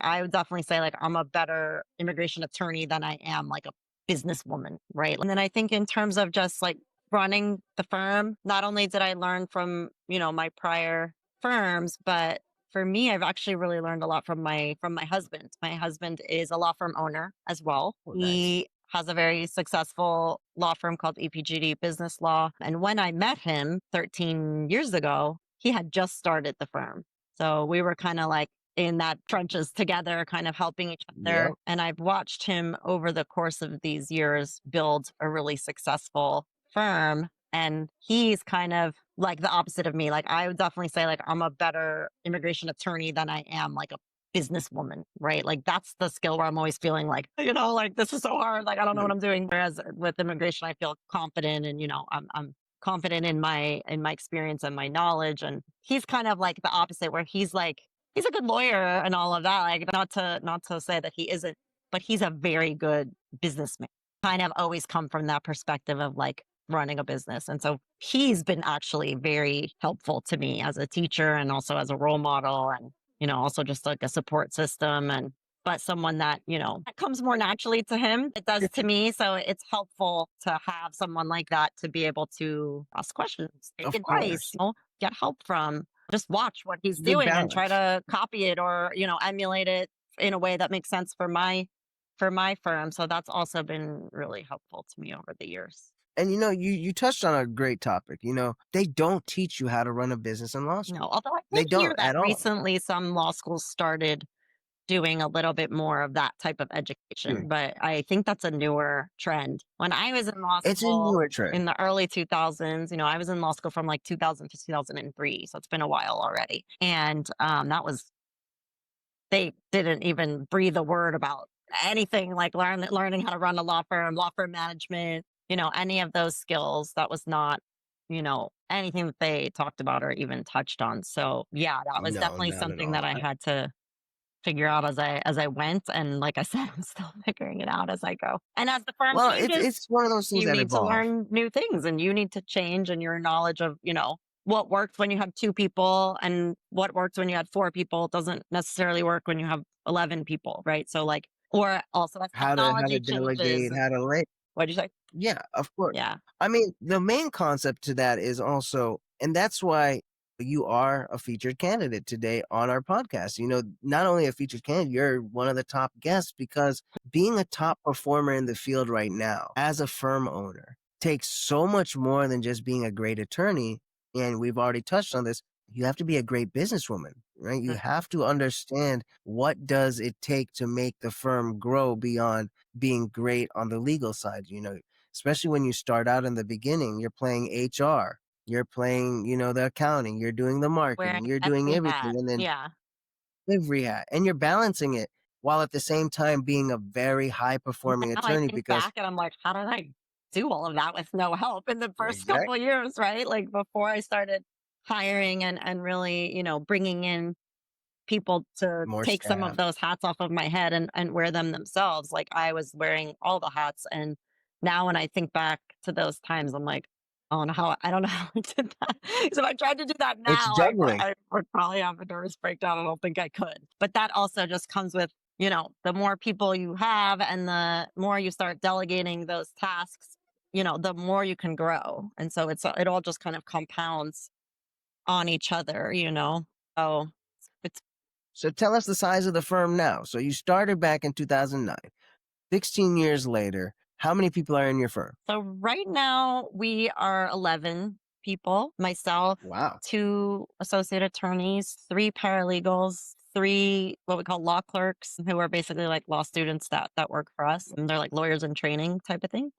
I would definitely say like I'm a better immigration attorney than I am like a businesswoman, right? And then I think in terms of just like running the firm, not only did I learn from, my prior firms, but for me, I've actually really learned a lot from my husband. My husband is a law firm owner as well. Oh, nice. He has a very successful law firm called EPGD Business Law. And when I met him 13 years ago, he had just started the firm. So we were kind of like in that trenches together, kind of helping each other. Yep. And I've watched him over the course of these years build a really successful firm. And he's kind of like the opposite of me. Like I would definitely say like I'm a better immigration attorney than I am like a businesswoman, right? Like that's the skill where I'm always feeling like, like this is so hard. Like I don't know what I'm doing. Whereas with immigration, I feel confident and, I'm confident in my experience and my knowledge. And he's kind of like the opposite where he's like, he's a good lawyer and all of that. Like not to say that he isn't, but he's a very good businessman. Kind of always come from that perspective of like running a business. And so he's been actually very helpful to me as a teacher and also as a role model and, also just like a support system and but someone that, that comes more naturally to him. It does to me. So it's helpful to have someone like that to be able to ask questions, take Of advice, course. get help from, just watch what he's Good doing and try balance. to copy it or, emulate it in a way that makes sense for my firm. So that's also been really helpful to me over the years. And you touched on a great topic. They don't teach you how to run a business in law No, school. although I They did hear don't that at all. recently some law schools started doing a little bit more of that type of education, Mm. but I think that's a newer trend. When I was in law It's a school newer trend. in the early 2000s, I was in law school from like 2000 to 2003, so it's been a while already. And that was they didn't even breathe a word about anything like learning how to run a law firm management, any of those skills. That was not, anything that they talked about or even touched on. So yeah, that was No, definitely not at something that all. I had to figure out as I went. And like I said, I'm still figuring it out as I go. And as the firm Well, it's changes, it's one of those things you that need to evolve. learn new things and you need to change in your knowledge of, what works when you have two people and what works when you had four people doesn't necessarily work when you have 11 people, right? So like, or also as How to technology changes. delegate, how to lay. What'd you say? Yeah, of course. Yeah. I mean, the main concept to that is also, and that's why you are a featured candidate today on our podcast. Not only a featured candidate, you're one of the top guests because being a top performer in the field right now as a firm owner takes so much more than just being a great attorney. And we've already touched on this. You have to be a great businesswoman, right? You Mhm. have to understand what does it take to make the firm grow beyond being great on the legal side. Especially when you start out in the beginning, you're playing HR, you're playing, the accounting, you're doing the marketing, Wearing you're doing every hat. everything, and then Yeah. every hat, and you're balancing it while at the same time being a very high performing Now I attorney think because back and I'm like, how did I do all of that with no help in the first couple of exactly, years, right? Like before I started hiring and really, bringing in people to more take some of staff. those hats off of my head and wear them themselves. Like I was wearing all the hats. And now when I think back to those times, I'm like, oh no, I don't know how I did that. So if I tried to do that It's now, juggling. I would probably have a nervous breakdown. I don't think I could. But that also just comes with, the more people you have and the more you start delegating those tasks, the more you can grow. And so it all just kind of compounds on each other. So it's So tell us the size of the firm now. So you started back in 2009. 16 years later, how many people are in your firm? So right now we are 11 people, myself, Wow. two associate attorneys, three paralegals, three what we call law clerks who are basically like law students that work for us. And they're like lawyers in training type of thing.